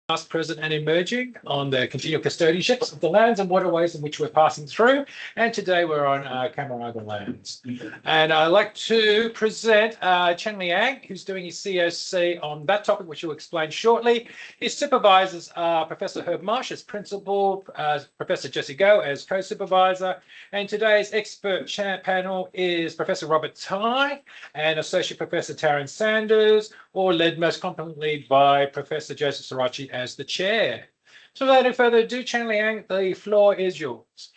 Past, present, and emerging on the continual custodianships of the lands and waterways in which we're passing through. And today we're on Camaraga lands. And I'd like to present Chengliang, who's doing his COC on that topic, which he'll explain shortly. His supervisors are Professor Herb Marsh as principal, Professor Jesse Go as co-supervisor. And today's expert panel is Professor Robert Tai and Associate Professor Taryn Sanders, or led most competently by Professor Joseph Sirachi as the chair. So without any further ado, Chengliang, the floor is yours.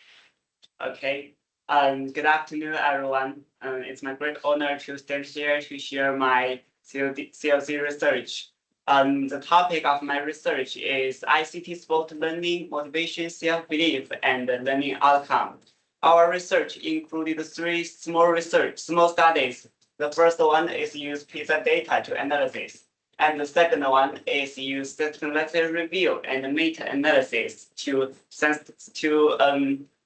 Okay. Good afternoon, everyone. It's my great honor to stand here to share my CLC research. The topic of my research is ICT sport learning, motivation, self-belief, and learning outcome. Our research included three small studies. The first one is use PISA data to analysis, and the second one is use systematic review and meta-analysis to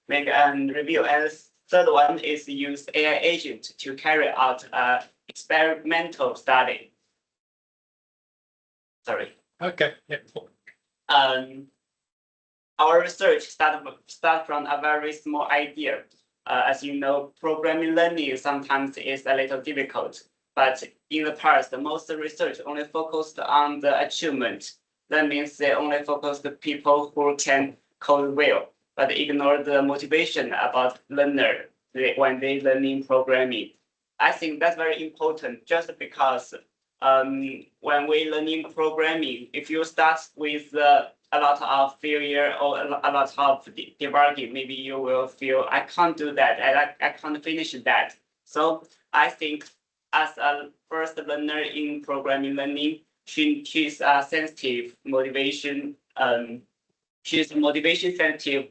make a review. And the third one is use AI agent to carry out an experimental study. Sorry. Okay. Yeah. Our research start from a very small idea. As you know, programming learning sometimes is a little difficult, but in the past, most research only focused on the achievement. That means they only focused the people who can code well, but ignore the motivation about learner when they learning programming. I think that's very important just because when we learning programming, if you start with a lot of failure or a lot of debugging, maybe you will feel, I can't do that, I can't finish that. So I think as a first learner in programming learning, she's a sensitive motivation, she's motivation sensitive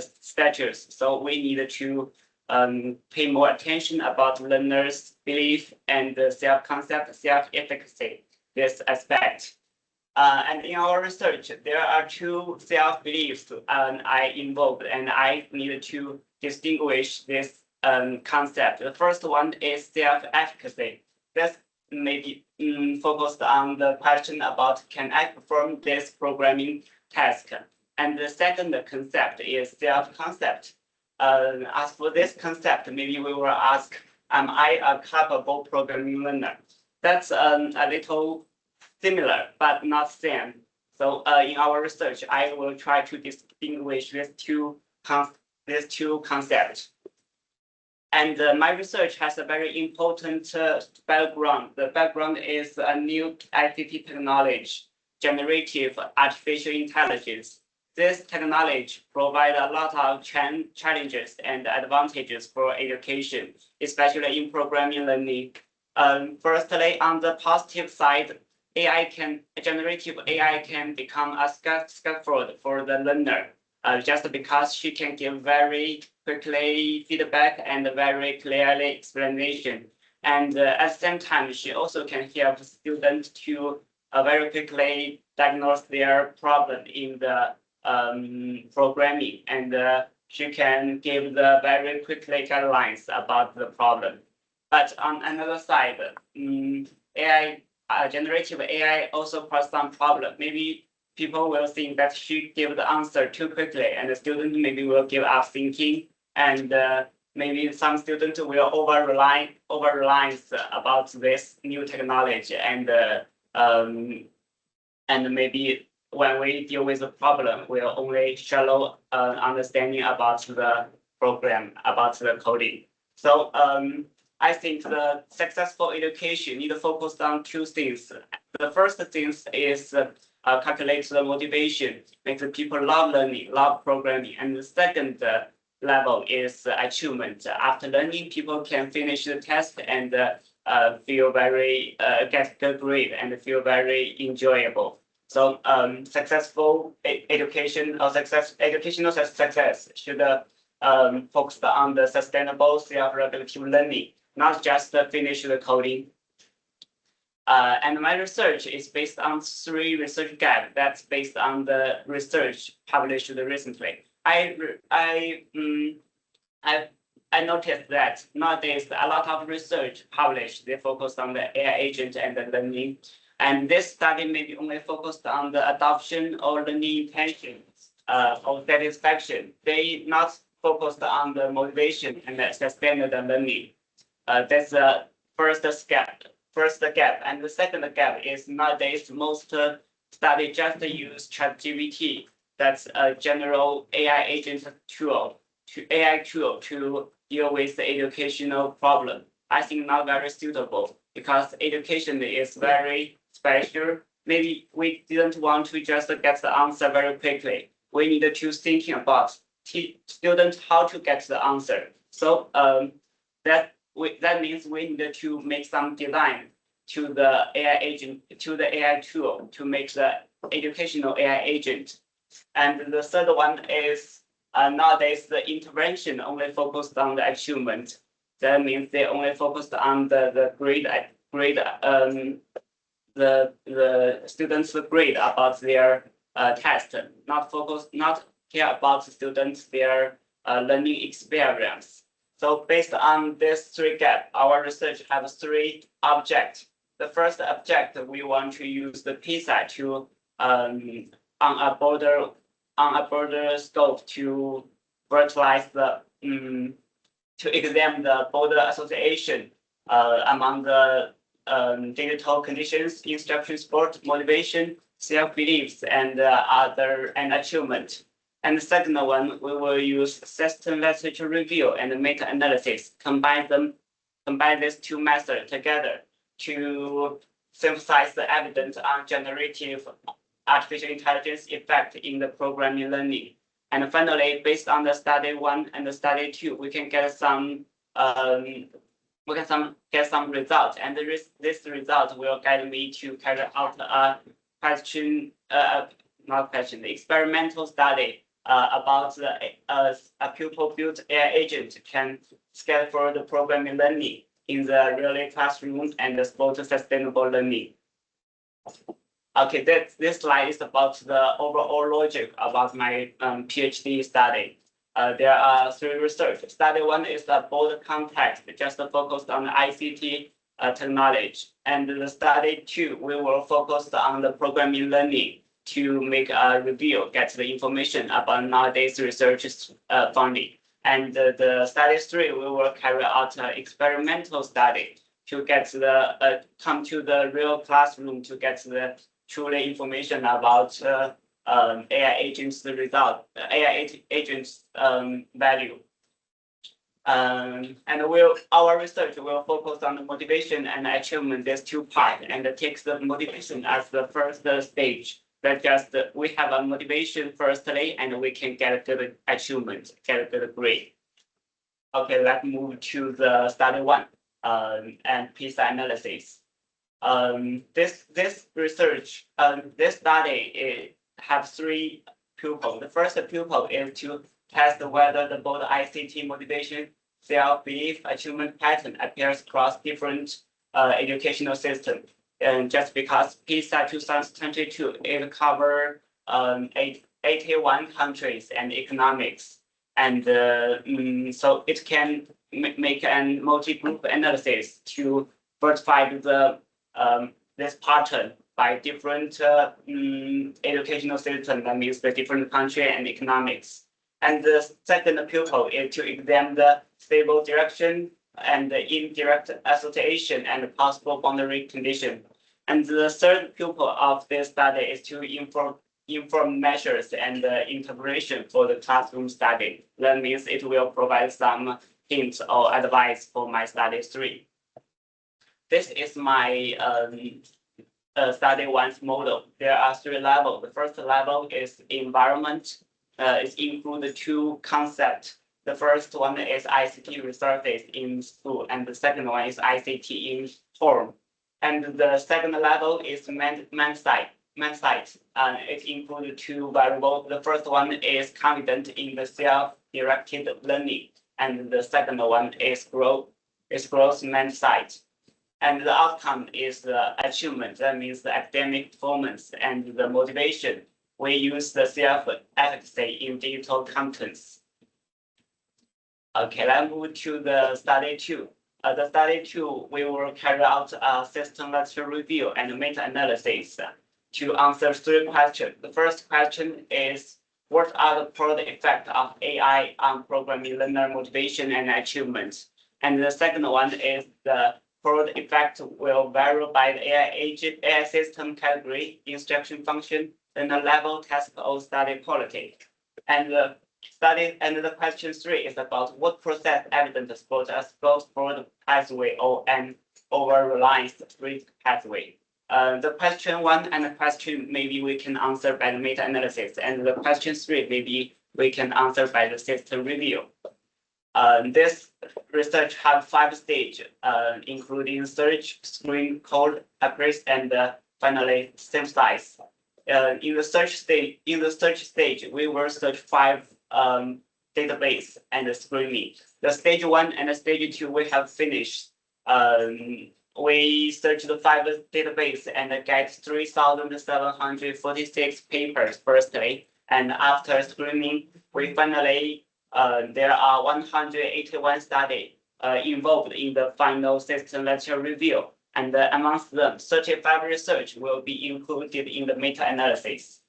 status. So we need to pay more attention about learners' belief and self-concept, self-efficacy, this aspect. And in our research, there are two self-beliefs I involved, and I need to distinguish this concept. The first one is self-efficacy. That's maybe focused on the question about, can I perform this programming task? And the second concept is self-concept. As for this concept, maybe we will ask, am I a capable programming learner? That's a little similar, but not same. So in our research, I will try to distinguish these two concepts. And my research has a very important background. The background is a new ICT technology, generative artificial intelligence. This technology provides a lot of challenges and advantages for education, especially in programming learning. Firstly, on the positive side, generative AI can become a scaffold for the learner, just because she can give very quickly feedback and very clearly explanation. And at the same time, she also can help students to very quickly diagnose their problem in the programming, and she can give the very quickly guidelines about the problem. But on another side, generative AI also cause some problem. Maybe people will think that she give the answer too quickly, and the student maybe will give up thinking, and maybe some students will over reliance about this new technology, and maybe when we deal with the problem, we'll only shallow understanding about the program, about the coding. So I think the successful education need to focus on two things. The first thing is calculate the motivation, make the people love learning, love programming. And the second level is achievement. After learning, people can finish the test and feel very, get good grade and feel very enjoyable. So successful educational success should focus on the sustainable self-regulative learning, not just finish the coding. And my research is based on three research gaps. That's based on the research published recently. I noticed that nowadays a lot of research published, they focus on the AI agent and the learning. And this study may be only focused on the adoption or learning intention or satisfaction. They not focused on the motivation and the sustained learning. That's the first gap. And the second gap is nowadays most study just use ChatGPT. That's a general AI agent tool to deal with the educational problem. I think not very suitable because education is very special. Maybe we didn't want to just get the answer very quickly. We need to thinking about teach students how to get the answer. So that means we need to make some design to the AI agent, to the AI tool to make the educational AI agent. And the third one is nowadays the intervention only focused on the achievement. That means they only focused on the grade the students' grade about their test, not care about the students their learning experience. So based on this three gaps, our research has three objects. The first object, we want to use the PISA to on a border scope to virtualize the to examine the border association among the digital conditions, instruction support, motivation, self-beliefs, and achievement. And the second one, we will use system literature review and meta-analysis, combine these two methods together to synthesize the evidence on generative artificial intelligence effect in the programming learning. And finally, based on the study 1 and the study 2, we can get some results, and this result will guide me to carry out the experimental study about a pupil-built AI agent can scale for the programming learning in the real classroom and support sustainable learning. Okay, this slide is about the overall logic about my PhD study. There are three research. Study 1 is the broad context, just focused on ICT technology. And the study 2, we will focus on the programming learning to make a review, get the information about nowadays research funding. And the study 3, we will carry out an experimental study to get the come to the real classroom to get the truly information about AI agents result, AI agents value. And our research will focus on the motivation and achievement, these two parts, and takes the motivation as the first stage. That just we have a motivation firstly, and we can get a good achievement, get a good grade. Okay, let's move to the study 1 and PISA analysis. This research, this study have three pupils. The first pupil is to test whether the both ICT motivation, self-belief, achievement pattern appears across different educational systems. And just because PISA 2022 it cover 81 countries and economics, and so it can make a multi-group analysis to verify the this pattern by different educational system, that means the different country and economics. And the second pupil is to examine the stable direction and the indirect association and possible boundary condition. And the third pupil of this study is to inform measures and interpretation for the classroom study. That means it will provide some hints or advice for my study 3. This is my study 1's model. There are 3 levels. The first level is environment. It includes 2 concepts. The first one is ICT resources in school, and the second one is ICT in home. And the second level is man site. It includes 2 variables. The first one is confident in the self-directed learning, and the second one is growth man site. And the outcome is the achievement. That means the academic performance and the motivation. We use the self-efficacy in digital competence. Okay, let's move to the study 2. The study 2, we will carry out a system lecture review and meta-analysis to answer 3 questions. The first question is, what are the product effects of AI on programming learner motivation and achievement? And the second one is the product effect will vary by the AI agent, AI system category, instruction function, and the level, task, or study quality. And the question 3 is about what process evidence supports a broad pathway or an over-reliance risk pathway. The question 1 and the question maybe we can answer by the meta-analysis, and the question 3 maybe we can answer by the system review. This research have 5 stages, including search, screen, code, appraise, and finally synthesize. In the search stage, we will search 5 database and screening. The stage 1 and the stage 2 we have finished. We searched the 5 database and get 3,746 papers firstly, and after screening, we finally there are 181 studies involved in the final system lecture review, and amongst them, 35 research will be included in the meta-analysis.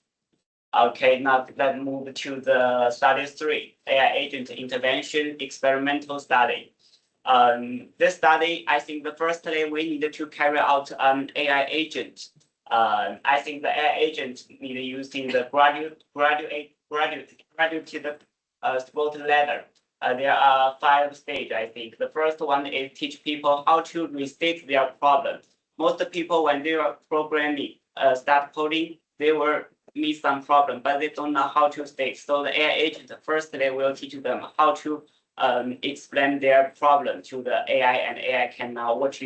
Okay, now let's move to the study 3, AI agent intervention experimental study. This study, I think the firstly we need to carry out an AI agent. I think the AI agent need using the graduate sport ladder. There are 5 stages, I think. The first one is teach people how to restate their problem. Most people, when they are programming, start coding, they will meet some problem, but they don't know how to state. So the AI agent firstly will teach them how to explain their problem to the AI, and AI can know what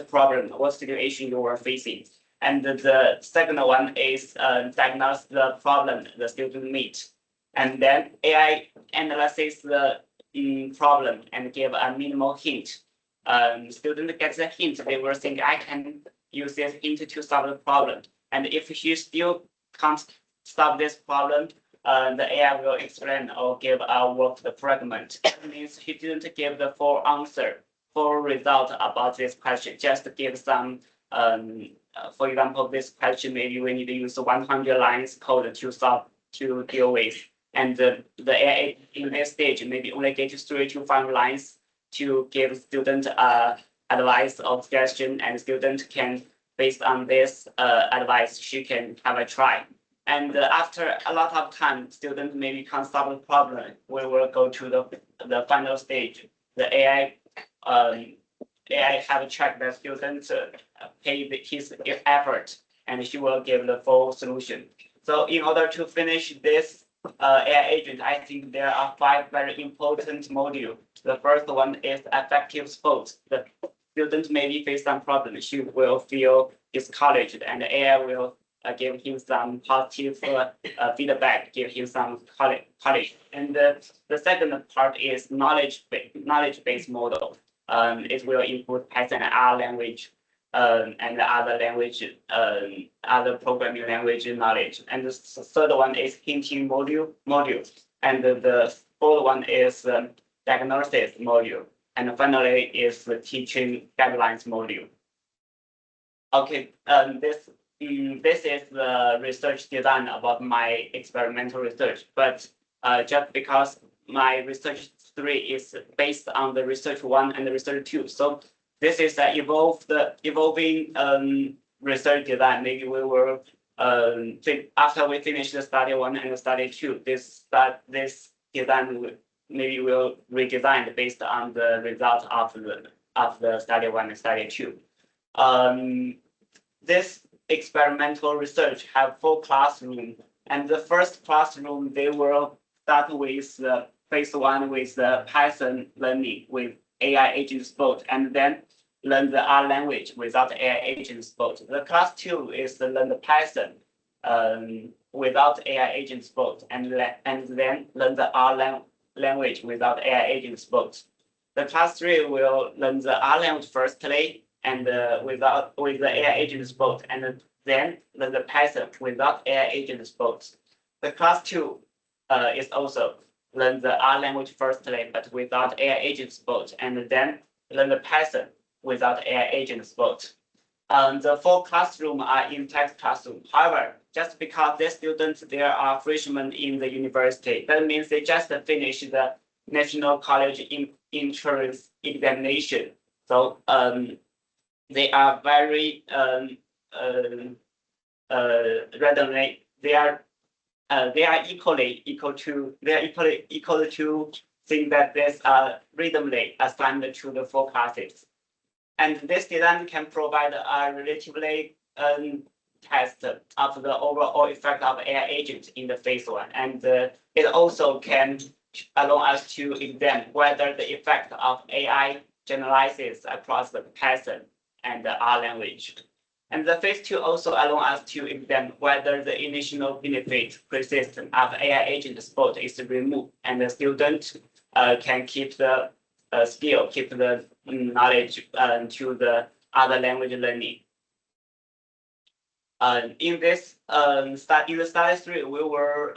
problem, what situation you are facing. And the second one is diagnose the problem the student meet. And then AI analyzes the problem and give a minimal hint. Student gets a hint, they will think I can use this hint to solve the problem. And if he still can't solve this problem, the AI will explain or give a worked fragment. That means he didn't give the full answer, full result about this question, just give some, for example, this question, maybe we need to use 100 lines code to solve, to deal with. And the AI in this stage maybe only get 3 to 5 lines to give student advice or suggestion, and student can, based on this advice, she can have a try. And after a lot of time, student maybe can't solve the problem. We will go to the final stage. The AI have checked the student pay his effort, and she will give the full solution. So in order to finish this AI agent, I think there are 5 very important modules. The first one is effective support. The student maybe face some problem. She will feel discouraged, and the AI will give him some positive feedback, give him some courage. And the second part is knowledge-based model. It will include Python and R language, and other language, other programming language knowledge. And the third one is hinting module. And the fourth one is diagnosis module. And finally is the teaching guidelines module. Okay, this is the research design about my experimental research, but just because my research 3 is based on the research 1 and the research 2, so this is an evolving research design. Maybe we will after we finish the study 1 and the study 2, this design maybe will redesign based on the result of the study 1 and study 2. This experimental research have 4 classrooms, and the first classroom they will start with phase 1 with the Python learning with AI agent support, and then learn the R language without AI agent support. The class 2 is to learn the Python without AI agent support, and then learn the R language without AI agent support. The class 3 will learn the R language firstly, and with the AI agent support, and then learn the Python without AI agent support. The class 2 is also learn the R language firstly, but without AI agent support, and then learn the Python without AI agent support. The 4 classrooms are in-text classroom. However, just because the students there are freshmen in the university, that means they just finished the National College Entrance Examination. So they are very randomly. They are equal to think that there's randomly assigned to the 4 classes. And this design can provide a relatively test of the overall effect of AI agent in the phase 1. And it also can allow us to examine whether the effect of AI generalizes across the Python and the R language. And the phase 2 also allow us to examine whether the initial benefit persistence of AI agent support is removed, and the student can keep the skill, keep the knowledge to the other language learning. In this in the study 3, we will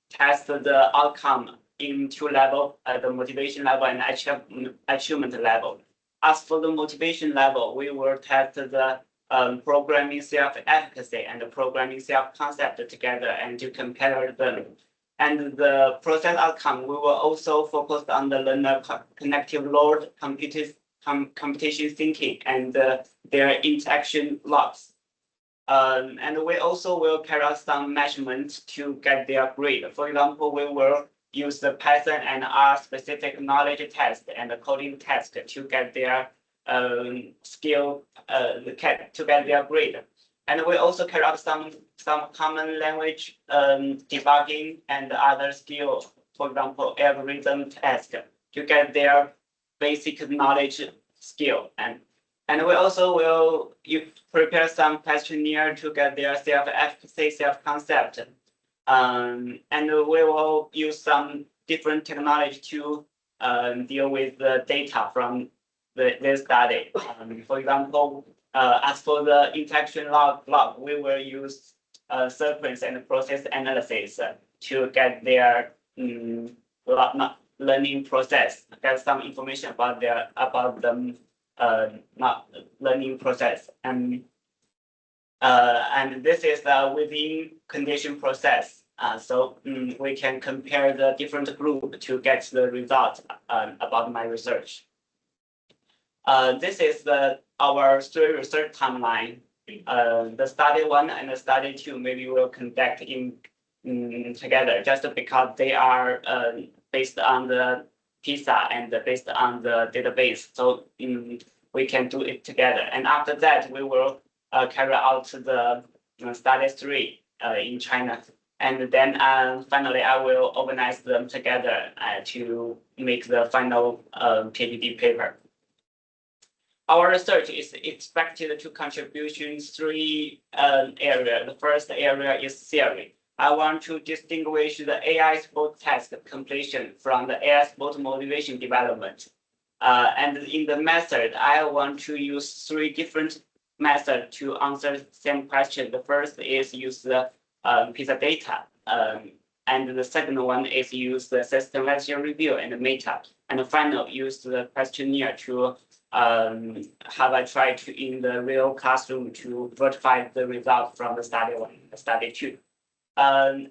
test the outcome in 2 levels, the motivation level and achievement level. As for the motivation level, we will test the programming self-efficacy and the programming self-concept together and to compare them. And the process outcome, we will also focus on the learner connective load, computation thinking, and their interaction logs. And we also will carry out some measurements to get their grade. For example, we will use the Python and R specific knowledge test and the coding test to get their skill, to get their grade. And we also carry out some common language debugging and other skills, for example, algorithm test to get their basic knowledge skill. And we also will prepare some questionnaire to get their self-efficacy, self-concept. And we will use some different technology to deal with the data from this study. For example, as for the interaction log, we will use sequence and process analysis to get their learning process, get some information about the learning process. And this is within condition process. So we can compare the different group to get the result about my research. This is our 3 research timeline. The study 1 and the study 2 maybe we'll conduct together just because they are based on the PISA and based on the database. So we can do it together. And after that, we will carry out the study 3 in China. And then finally, I will organize them together to make the final PhD paper. Our research is expected to contribute in 3 areas. The first area is theory. I want to distinguish the AI support task completion from the AI support motivation development. And in the method, I want to use 3 different methods to answer the same question. The first is use the PISA data. And the second one is use the systematic review and the meta. And the final, use the questionnaire to have a try to in the real classroom to verify the result from the study 1, the study 2. And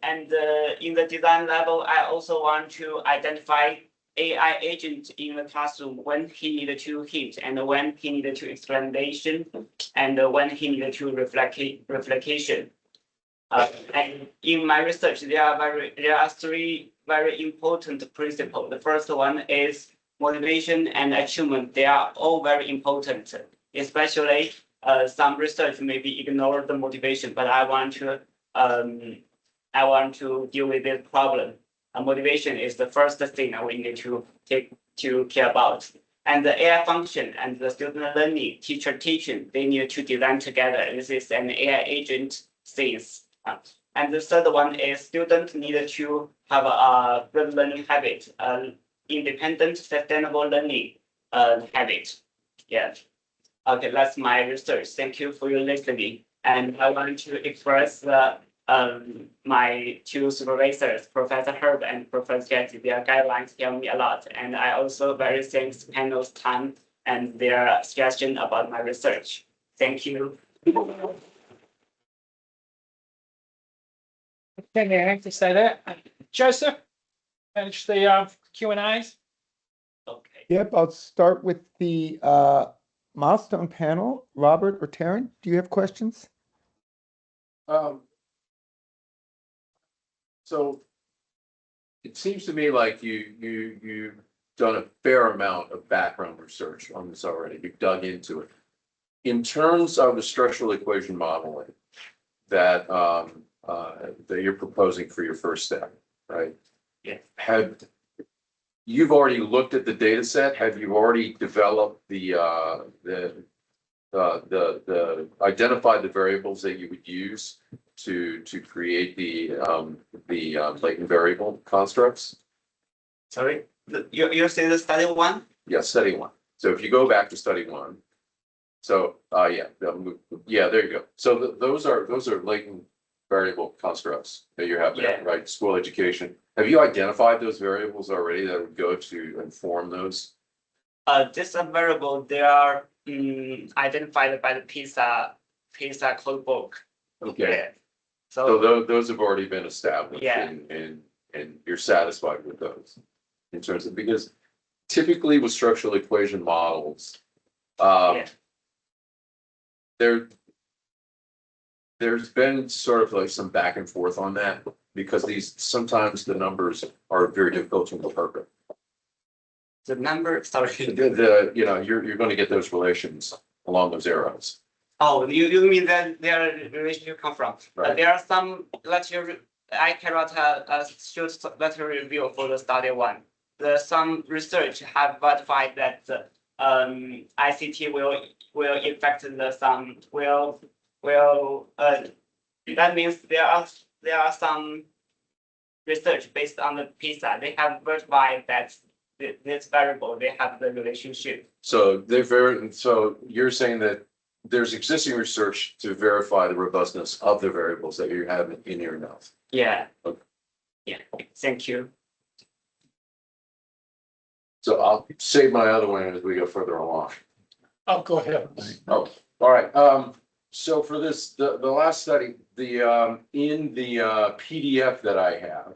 in the design level, I also want to identify AI agent in the classroom when he needed to hint and when he needed to explanation and when he needed to reflection. And in my research, there are 3 very important principles. The first one is motivation and achievement. They are all very important, especially some research maybe ignore the motivation, but I want to deal with this problem. Motivation is the first thing that we need to care about. And the AI function and the student learning, teacher teaching, they need to design together. This is an AI agent things. And the third one is students need to have a good learning habit, independent, sustainable learning habit. Yeah. Okay, that's my research. Thank you for your listening. And I want to express my 2 supervisors, Professor Herb and Professor Jesse. Their guidelines help me a lot. And I also very thanks panel's time and their suggestion about my research. Thank you. Chengliang to say that. Joseph, manage the Q&As. Okay. Yep, I'll start with the Milestone panel. Robert or Taryn, do you have questions? So it seems to me like you've done a fair amount of background research on this already. You've dug into it. In terms of the structural equation modeling that that you're proposing for your first step, right? Yeah. You've already looked at the data set? Have you already developed the identified the variables that you would use to create the latent variable constructs? Sorry, you say the study one? Yeah, study one. So if you go back to study one, so yeah, there you go. So those are latent variable constructs that you have there, right? School education. Have you identified those variables already that would go to inform those? This variable, they are identified by the PISA codebook. Okay. Yeah. So those have already been established. Yeah. And you're satisfied with those in terms of, because typically with structural equation models, there's been sort of like some back and forth on that because sometimes the numbers are very difficult to interpret. The number, sorry. You're going to get those relations along those arrows. Oh, you mean that their relationship come from? Right. There are some I cannot shoot letter review for the study one. Some research have verified that ICT will affect that means there are some research based on the PISA. They have verified that this variable, they have the relationship. So so you're saying that there's existing research to verify the robustness of the variables that you have in your notes. Yeah. Okay. Yeah. Thank you. So I'll save my other one as we go further along. Oh, go ahead. Oh, all right. So for this, the last study, in the PDF that I have,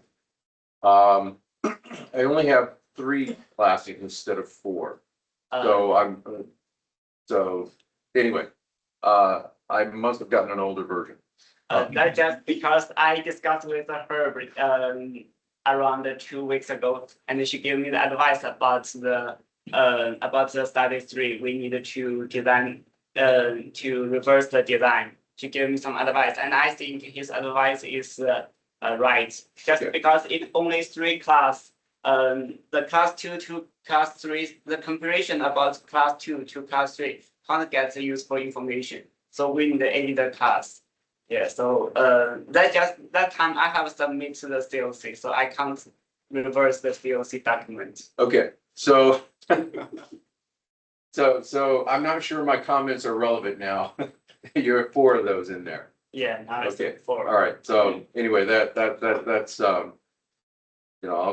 I only have 3 classics instead of 4. So anyway, I must have gotten an older version. That's just because I discussed with her around 2 weeks ago, and she gave me the advice about the study 3. We needed to design to reverse the design. She gave me some advice, and I think his advice is right. Just because it only 3 class, the class 2 to class 3, the comparison about class 2 to class 3 can't get the useful information. So we need the editor class. Yeah. So that time I have submitted the COC, so I can't reverse the COC document. Okay. So so I'm not sure my comments are relevant now. You have 4 of those in there. Yeah. Now it's Okay. 4. All right. So anyway, that's I'll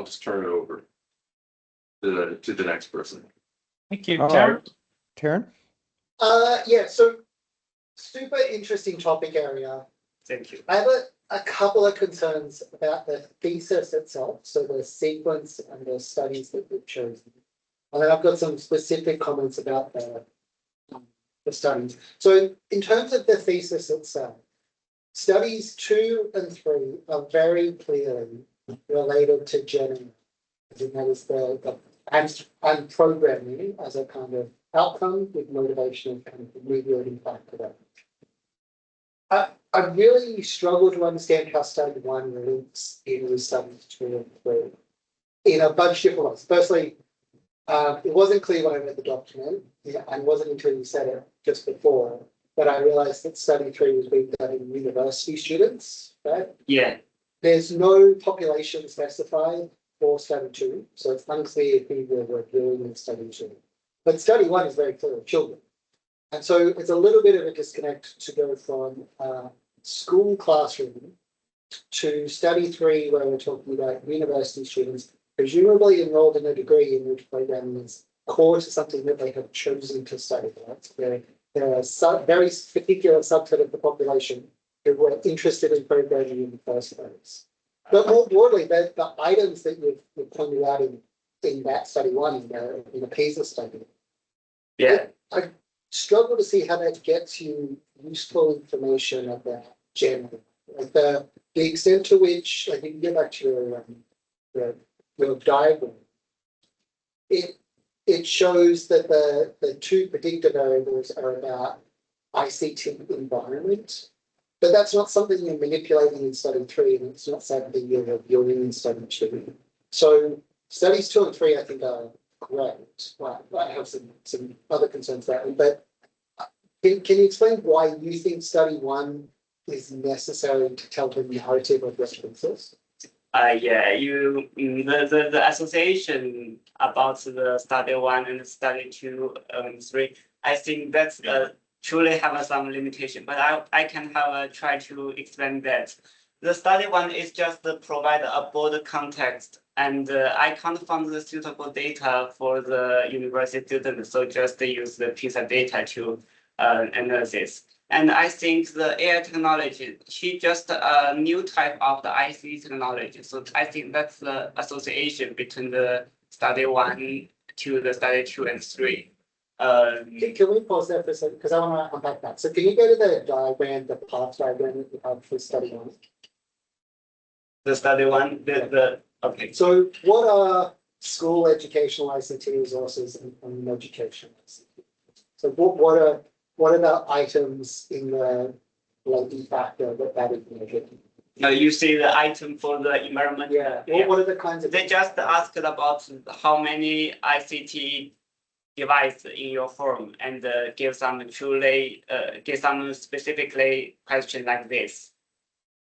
just turn it over to the next person. Thank you, All Taryn. right. Taryn? Yeah, so super interesting topic area. Thank you. I have a couple of concerns about the thesis itself, so the sequence and the studies that we've chosen. And then I've got some specific comments about the studies. So in terms of the thesis itself, studies 2 and 3 are very clearly related to Gen AI. That is and programming as a kind of outcome with motivation and kind of mediating factor there. I really struggle to understand how study 1 links in with studies 2 and 3 in a bunch of different ways. Firstly, it wasn't clear when I read the document, and it wasn't until you said it just before that I realized that study 3 was being done in university students, right? Yeah. There's no population specified for study 2, so it's unclear who we're doing in study 2. But study 1 is very clear, children. And so it's a little bit of a disconnect to go from school classroom to study 3, where we're talking about university students, presumably enrolled in a degree in which programming is core to something that they have chosen to study. Right? There are some very particular subset of the population who were interested in programming in the first place. But more broadly, the items that you've pointed out in that study one, in the PISA study, Yeah. I struggle to see how that gets you useful information about general. Like the extent to which, like you can get back to your diagram, it shows that the two predictor variables are about ICT environment, but that's not something you're manipulating in study 3, and it's not something you're viewing in study 2. So studies 2 and 3, I think, are great. Well, I have some other concerns there, but can you explain why you think study 1 is necessary to tell the narrative of references? Yeah, the association about the study 1 and study 2 and 3, I think that's truly have some limitation, but I can have try to explain that. The study 1 is just provide a broad context, and I can't find the suitable data for the university students, so just use the PISA data to analysis. And I think the AI technology, she just a new type of the IC technology. So I think that's the association between the study 1 to the study 2 and 3. Can we pause there for a second? Because I want to unpack that. So can you go to the diagram, the path diagram that you have for study 1? The study 1, okay. So what are school educational ICT resources and education ICT? So what are the items in the likely factor that is measured? You see the item for the environment. Yeah. What are the kinds of? They just asked about how many ICT device in your home, and give some specifically question like this.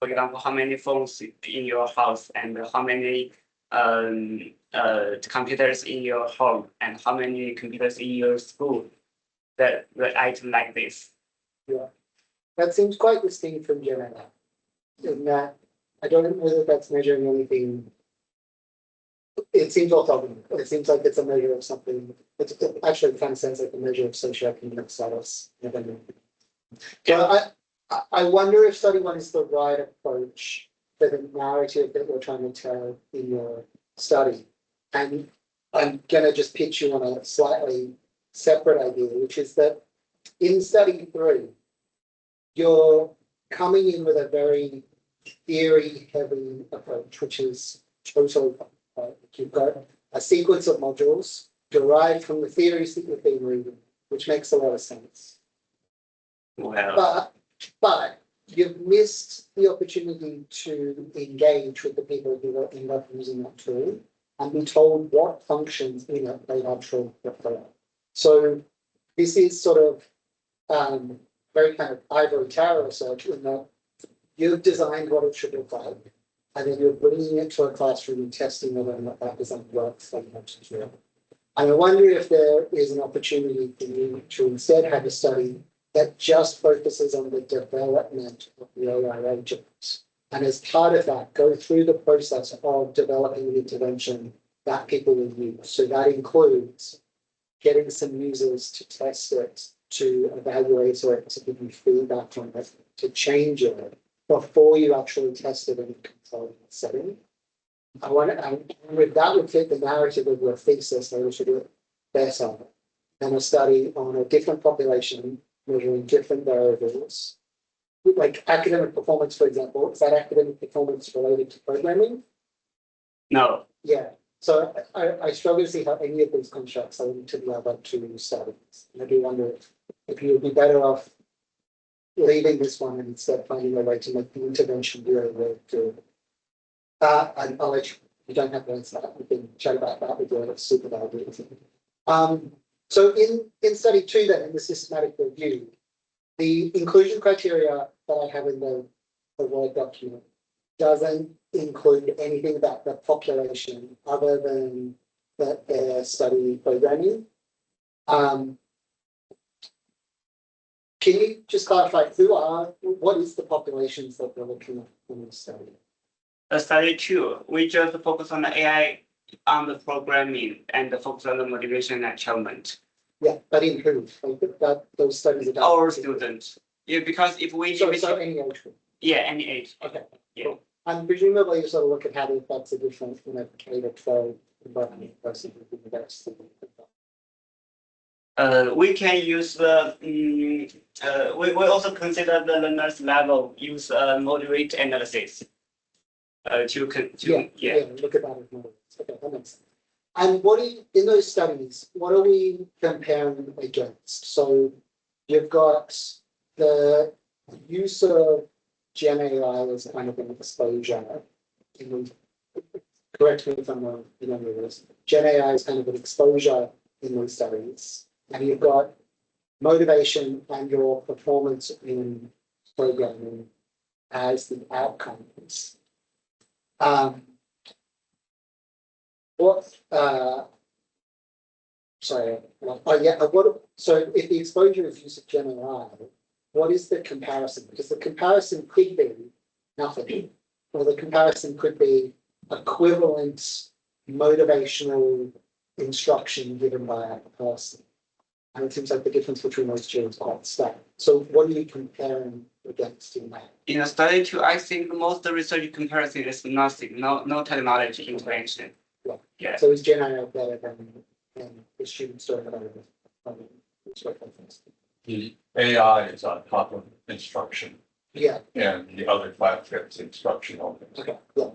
For example, how many phones in your house, and how many computers in your home, and how many computers in your school. The item like this. Yeah, that seems quite distinct from general. In that, I don't know whether that's measuring anything. It seems orthogonal. It seems like it's a measure of something. It actually kind of sounds like a measure of socioeconomic status. So I wonder if study 1 is the right approach for the narrative that we're trying to tell in your study. And I'm gonna just pitch you on a slightly separate idea, which is that in study 3, you're coming in with a very theory-heavy approach, which is totally you've got a sequence of modules derived from the theories that you've been reading, which makes a lot of sense. Well, but you've missed the opportunity to engage with the people who will end up using that tool and be told what functions in it they actually prefer. So this is sort of very kind of ivory tower research in that you've designed what it should look like, and then you're bringing it to a classroom and testing whether or not that design works for you. And I wonder if there is an opportunity for you to instead have a study that just focuses on the development of the AI agents. And as part of that, go through the process of developing an intervention that people will use. So that includes getting some users to test it, to evaluate it, to give you feedback on it, to change it before you actually test it in a controlled setting. I wonder if that would fit the narrative of your thesis, they should do it better than a study on a different population measuring different variables. Like academic performance, for example, is that academic performance related to programming? no. Yeah. So I struggle to see how any of these constructs are linked to the other two studies. And I do wonder if you would be better off leaving this one and instead finding a way to make the intervention really, really good. And I'll let you don't have to answer that. We can chat about that with your supervisor. So in study 2 then, in the systematic review, the inclusion criteria that I have in the Word document doesn't include anything about the population other than that they're studying programming. Can you just clarify what is the populations that we're looking at in this study? Study 2, we just focus on the AI on the programming and focus on the motivation and achievement. Yeah, but in who? Like that, those studies are done. Our students, yeah, because if we, So any age group. yeah, any age. Okay. Yeah. Cool. And presumably you sort of look at how the effects are different from a K to 12 environment versus the university. We can use the, we also consider the learner's level, use moderate analysis. Yeah. Look at that as well. Okay, that makes sense. And what are you, in those studies, what are we comparing against? So you've got the use of Gen AI as kind of an exposure. Correct me if I'm wrong, Gen AI is kind of an exposure in those studies. And you've got motivation and your performance in programming as the outcomes. So if the exposure is use of Gen AI, what is the comparison? Because the comparison could be nothing, or the comparison could be equivalent motivational instruction given by a person. And it seems like the difference between those two is quite stark. So what are you comparing against in that? In a study two, I think most research comparison is nothing, no technology intervention. Yeah. Yeah. So is Gen AI better than the students doing it over The AI is on top of instruction Yeah, and the other platforms instruction only. okay, yeah,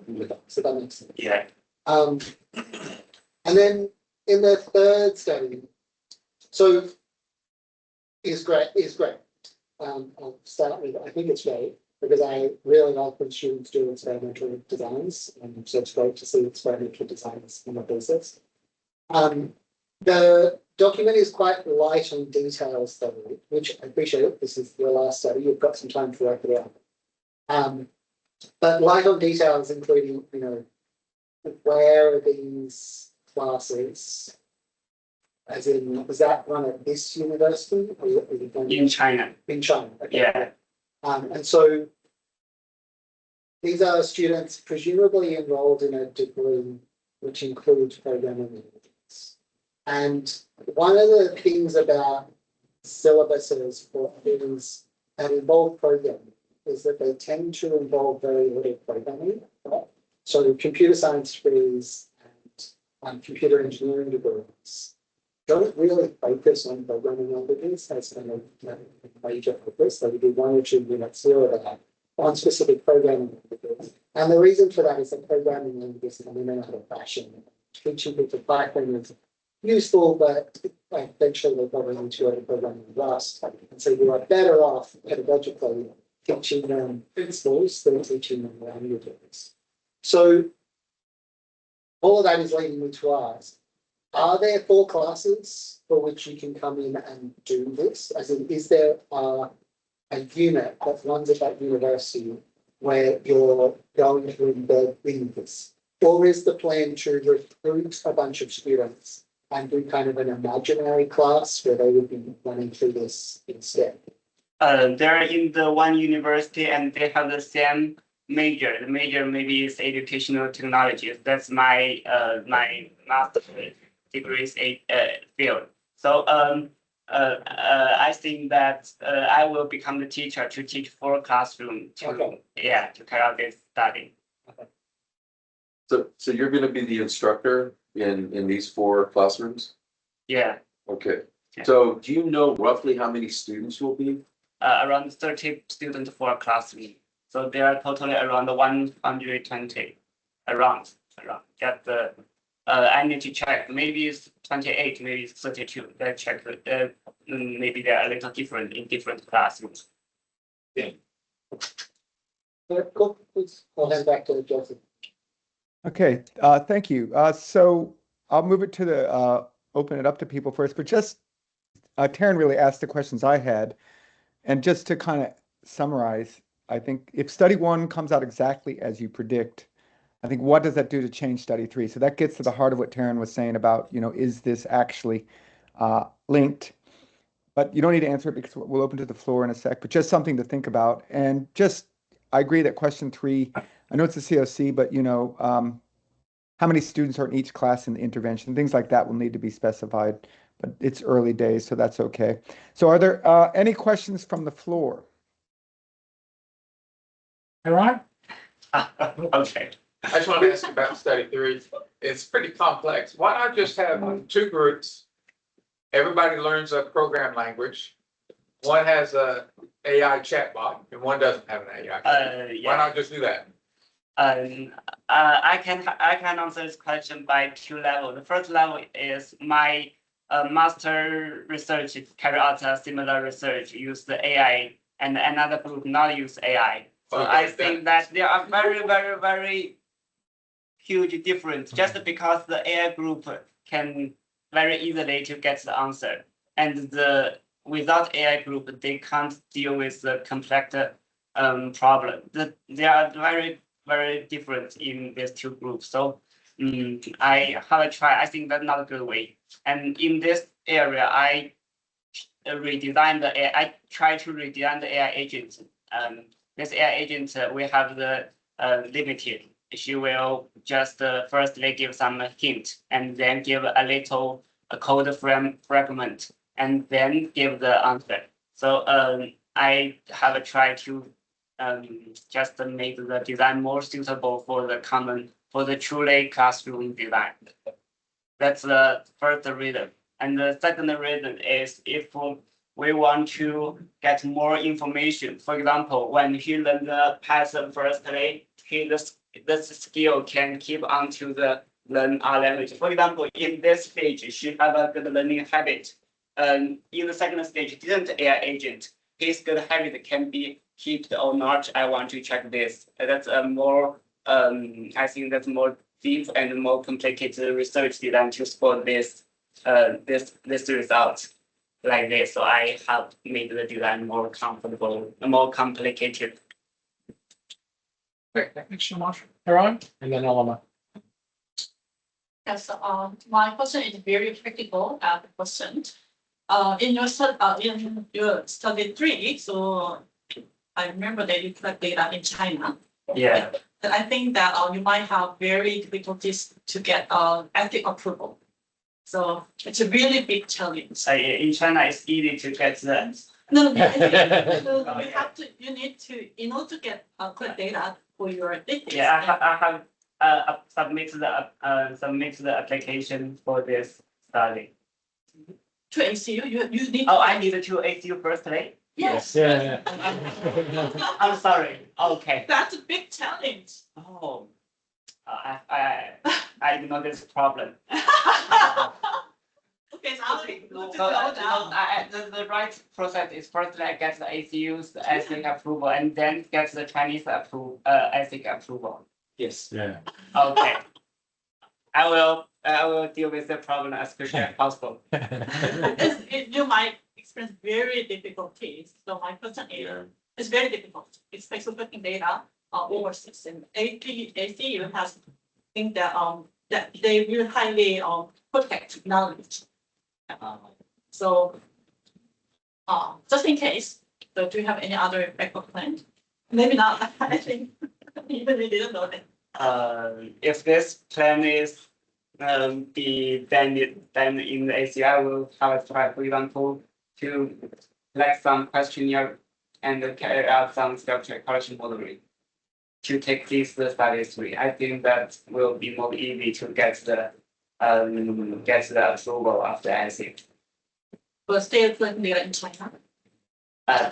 so that makes sense. Yeah. And then in the third study, so is great. I'll start with, I think it's great because I really like when students do experimental designs, and so it's great to see experimental designs in the thesis. The document is quite light on details though, which I appreciate. This is your last study, you've got some time to work it out. But light on details, including, where are these classes? As in, was that run at this university? Or In China. In China, okay. Yeah. And so these are students presumably enrolled in a degree which includes programming languages. And one of the things about syllabuses for things that involve programming is that they tend to involve very little programming. Right? So computer science degrees and computer engineering degrees don't really focus on programming languages as kind of a major focus. They would do 1 or 2 units here or there on specific programming languages. And the reason for that is that programming languages come in and out of fashion. Teaching people Python is useful, but eventually they probably need to go to programming Rust. And so you are better off pedagogically teaching them principles than teaching them languages. So all of that is leading me to ask, are there 4 classes for which you can come in and do this? As in, is there a unit that runs at that university where you're going to embed in this? Or is the plan to recruit a bunch of students and do kind of an imaginary class where they would be running through this instead? They're in the one university and they have the same major. The major maybe is educational technologies. That's my my master's degree field. So I think that I will become the teacher to teach 4 classroom to to carry out this study. So you're gonna be the instructor in these 4 classrooms? Yeah. Okay. Yeah. So do you know roughly how many students will be? Around 30 students for a classroom. So there are totally around 120 around. Just I need to check. Maybe it's 28, maybe it's 32. Let's check. Maybe they are a little different in different classrooms. Yeah, cool. Please, I'll hand back to Joseph. Okay, thank you. So I'll move it to the open it up to people first, but just Taryn really asked the questions I had, and just to kind of summarize, I think if study 1 comes out exactly as you predict, I think what does that do to change study 3? So that gets to the heart of what Taryn was saying about, is this actually linked? But you don't need to answer it because we'll open to the floor in a sec, but just something to think about. And just, I agree that question 3, I know it's a COC, but how many students are in each class in the intervention, things like that will need to be specified, but it's early days, so that's okay. So are there any questions from the floor? All right. Okay. I just wanted to ask you about study three. It's pretty complex. Why not just have two groups? Everybody learns a program language. One has a AI chatbot and one doesn't have an AI. Why Yeah. not just do that? I can answer this question by two levels. The first level is my master research carry out a similar research, use the AI, and another group not use AI. So Okay, I think that there are very huge difference just because the AI group can very easily to get the answer, and without AI group they can't deal with the complex problem. They are very different in these two groups. So I have a try. I think that's not a good way. And in this area, I redesign the AI. I try to redesign the AI agent. This AI agent we have the limited. She will just firstly give some hint and then give a little code fragment and then give the answer. So I have tried to just make the design more suitable for the truly classroom design. That's the first reason. And the second reason is if we want to get more information. For example, when he learns the Python firstly, this skill can keep on to the learn our language. For example, in this stage, she have a good learning habit. In the second stage, didn't AI agent, his good habit can be kept or not. I want to check this. That's a more, I think that's more deep and more complicated research design to support this result like this. So I have made the design more comfortable, more complicated. Great, thanks so much. Aaron, and then Alma. Yes, my question is very practical question. In your study three, so I remember that you collect data in China. Yeah. And I think that you might have very difficulties to get ethic approval. So it's a really big challenge. In China, it's easy to get that. No, you need to, in order to get collect data for your ethics. Yeah, I have submitted the application for this study. To ACU, you need. Oh, I need to ACU firstly. Yes. Yeah. I'm sorry. Okay. That's a big challenge. Oh, I ignore this problem. Okay, so The right process is firstly I get the ACU's ethic approval and then get the Chinese ethic approval. Yes. Yeah. Okay. I will deal with the problem as quickly as possible. You might experience very difficult case. So my question is, it's very difficult. It's like collecting data overseas, and ACU has think that that they will highly protect knowledge. So just in case, so do you have any other backup plan? Maybe not. I think even we didn't know that. If this plan is be then in the ACI, I will have a try, for example, to collect some questionnaire and carry out some self-check modeling to take these studies three. I think that will be more easy to get the approval of the ASIC. But still collecting data in China.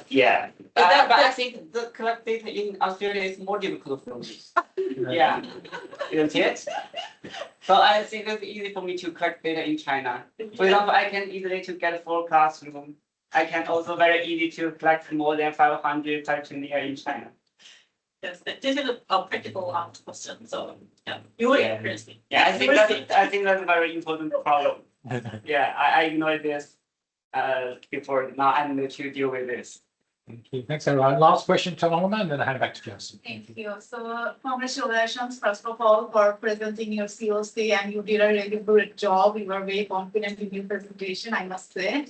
Yeah. But I think the collect data in Australia is more difficult for me. Yeah. Isn't it? So I think it's easy for me to collect data in China. For example, I can easily to get 4 classroom. I can also very easy to collect more than 500 questionnaire in China. Yes, this is a practical question. So yeah, you will experience it. Yeah, I think that's a very important problem. Yeah, I ignored this before. Now I need to deal with this. Thank you. Thanks, everyone. Last question to Alma, and then I hand back to Justin. Thank you. So congratulations, first of all, for presenting your COC, and you did a really good job. You were very confident in your presentation, I must say.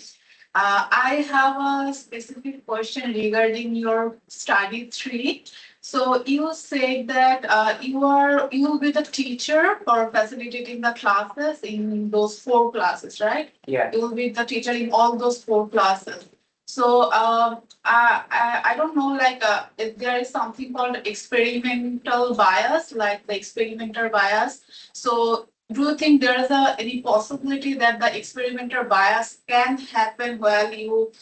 I have a specific question regarding your study 3. So you say that you will be the teacher for facilitating the classes in those 4 classes, right? Yeah. You will be the teacher in all those 4 classes. So I don't know, like if there is something called experimental bias, like the experimenter bias. So do you think there is any possibility that the experimental bias can happen while you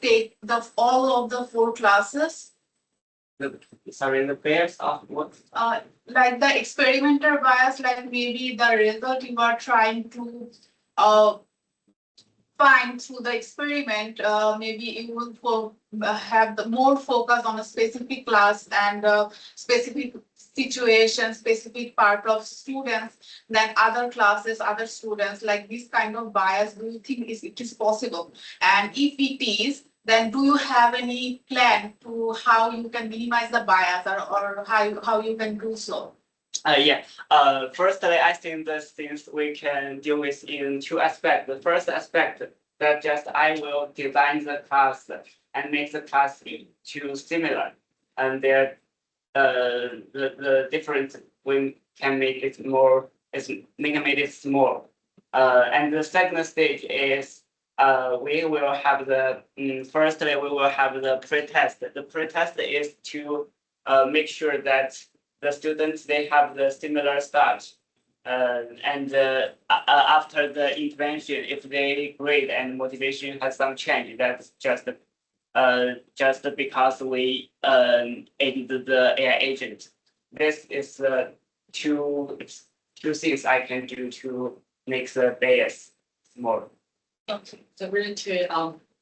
take all of the 4 classes? Sorry, the pairs of what? Like the experimenter bias, like maybe the result you are trying to find through the experiment, maybe you will have the more focus on a specific class and specific situation, specific part of students than other classes, other students. Like this kind of bias, do you think it is possible? And if it is, then do you have any plan to how you can minimize the bias or how you can do so? Yeah. Firstly, I think the things we can deal with in 2 aspects. The first aspect that just I will design the class and make the class too similar, and there the difference we can make it more make it small. And the second stage is we will have the firstly we will have the pre-test. The pre-test is to make sure that the students they have the similar start, and after the intervention, if they grade and motivation has some change, that's just because we added the AI agent. This is two things I can do to make the bias small. Okay, so really to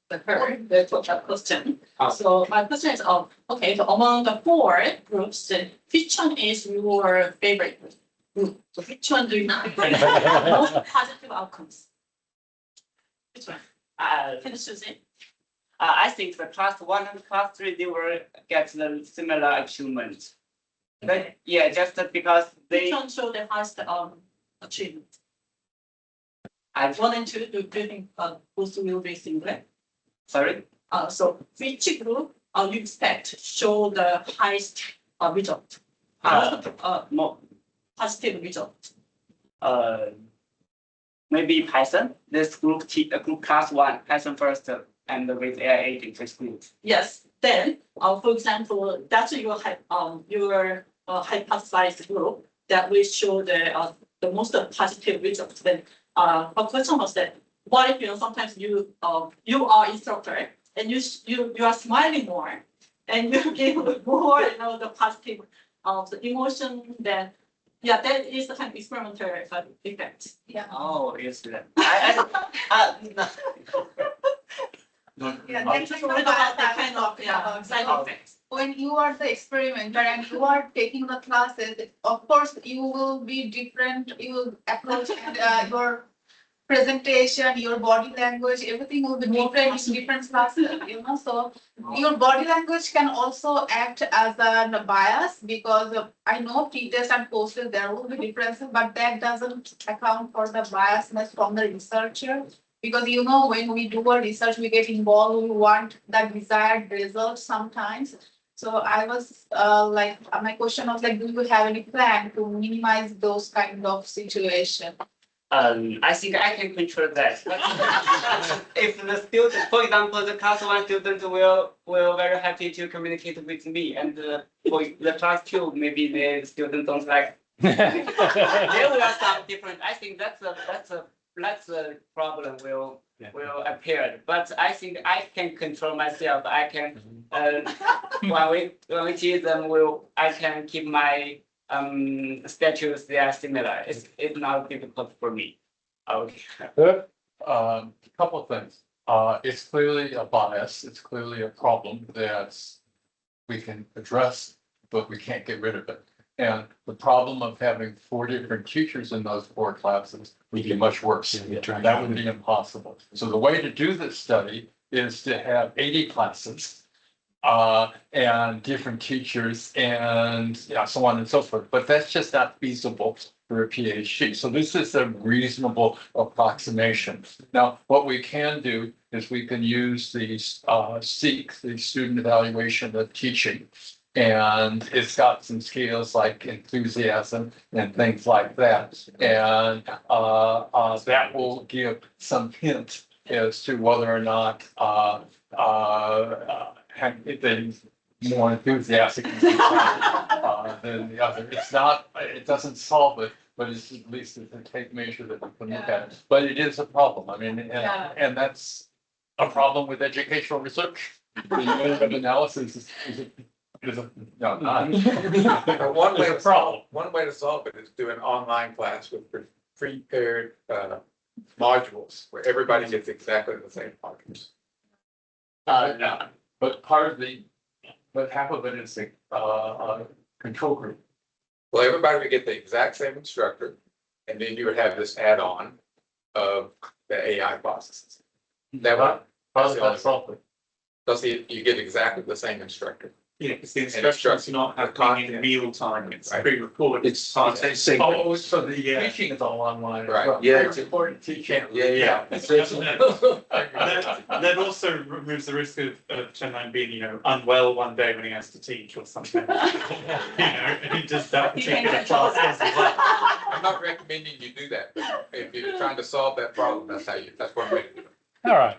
the question. So my question is, okay, so among the 4 groups, which one is your favorite group? So which one do you prefer most positive outcomes? Which one? Can you choose it? I think the class 1 and class 3 they will get the similar achievement. But yeah, just because they. Which one show the highest achievement? I 1 and 2, do you think both will be similar? sorry. So which group you expect to show the highest result? More Positive result. maybe Python. This group group class 1 Python first, and with AI agent first group. Yes. Then, for example, that's your hypothesized group that will show the most positive results. Then, a question was that what if sometimes you are instructor and you are smiling more and you give more the positive the emotion, then yeah, that is the kind of experimental effect. Yeah. Oh, yes, that. Yeah, I'm that's just the worried bias about the I was kind of talking about. side Oh. effects. When you are the experimenter and you are taking the classes, of course, you will be different, you will approach your presentation, your body language, everything will be different in different classes, so your body language can also act as a bias because I know pre-test and post-test there will be differences, but that doesn't account for the biasness from the researcher. Because when we do a research, we get involved, we want the desired result sometimes. So I was my question was like, do you have any plan to minimize those kind of situations? I think I can control that. If the student, for example, the class 1 student will very happy to communicate with me, and for the class 2, maybe the student don't like. There will some different. I think that's a problem will appear. But I think I can control myself. I can when we teach them, I can keep my status. They are similar. It's not difficult for me. Okay. Couple of things. It's clearly a bias. It's clearly a problem that we can address, but we can't get rid of it. And the problem of having 4 different teachers in those 4 classes would be much worse. That would be impossible. So the way to do this study is to have 80 classes and different teachers and so on and so forth. But that's just not feasible for a PhD. So this is a reasonable approximation. Now, what we can do is we can use these SEEK, the student evaluation of teaching, And it's got some scales like enthusiasm and things like that. And that will give some hint as to whether or not they're more enthusiastic than the other. It's not, it doesn't solve it, but it's at least a tape measure that we can look at. But it is a problem. I mean, and that's a problem with educational research. The unit of analysis is a, no, not. One way It's a to problem. one way to solve it is do an online class with prepared modules where everybody gets exactly the same modules. Yeah, but but half of it is a control group. Well, everybody would get the exact same instructor, and then you would have this add-on of the AI processes. That would, How does that solve it? because you get exactly the same instructor. Yeah, because the instructions are not happening in real time, it's Right. pre-recorded. It's synchronous. Oh, so the Yeah. teaching is all online. as Right. well. Yeah. It's important teaching. Yeah. That also removes the risk of Chengliang being, unwell one day when he has to teach or something. And he does that You can particular control class as well. I'm not recommending you do that, but if you're trying to solve that problem, that's one way to do it. All right.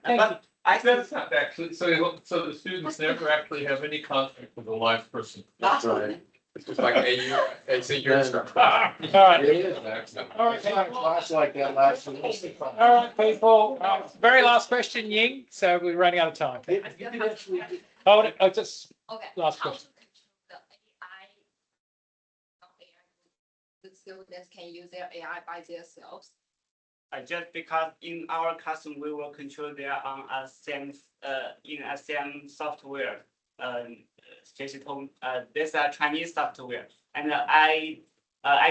But I think That's not actually, so the students never actually have any contact with a live person. That's right. It's just like a senior instructor. All right. It is actually. All right, I had a class like that last semester. All right, people. Very last question, Ying. So we're running out of time. Hold it. Oh, just Okay. last How question. to control the AI? The students can use their AI by themselves. just because in our classroom, we will control their in a same software. This is Chinese software, and I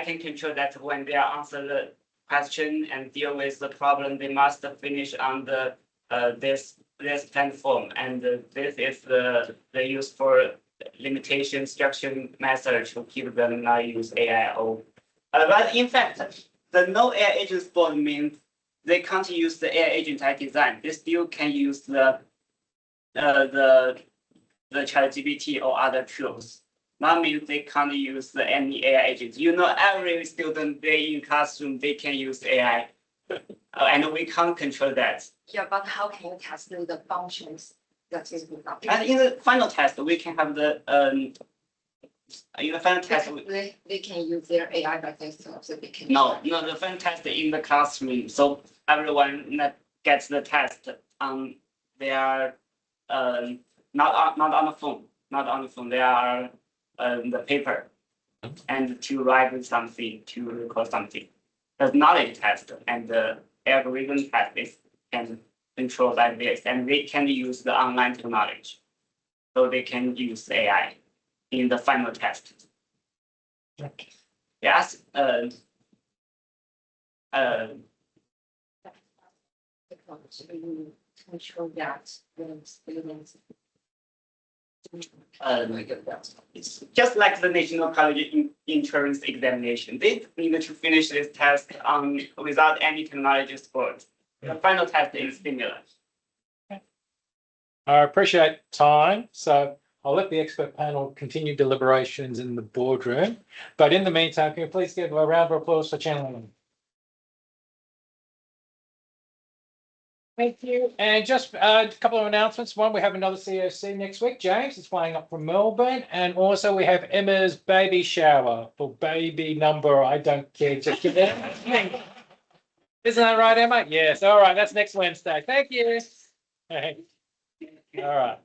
can control that when they answer the question and deal with the problem, they must finish on the this platform, and this is the use for limitation structure method to keep them not use AI. But in fact, the no AI agents board means they can't use the AI agent I designed. They still can use the ChatGPT or other tools. That means they can't use any AI agents. Every student they in classroom they can use AI, and we can't control that. Yeah, but how can you test the functions that is without? And in the final test, we can have the in the final test. They can use their AI by themselves, so they can. No, the final test in the classroom. So everyone that gets the test, they are not on the phone, not on the phone. They are the paper, and to write something, to record something. The knowledge test and the algorithm test is can control like this, and they can use the online technology, so they can use AI in the final test. Yes. Control that when students. It's just like the National College Insurance Examination. They need to finish this test without any technology support. The final test is similar. I appreciate time. So I'll let the expert panel continue deliberations in the boardroom. But in the meantime, can you please give a round of applause for Chengliang? Thank you. And just a couple of announcements. One, we have another COC next week. James is flying up from Melbourne. And also we have Emma's baby shower for baby number. I don't care. Just give it. Isn't that right, Emma? Yes. All right. That's next Wednesday. Thank you. All right.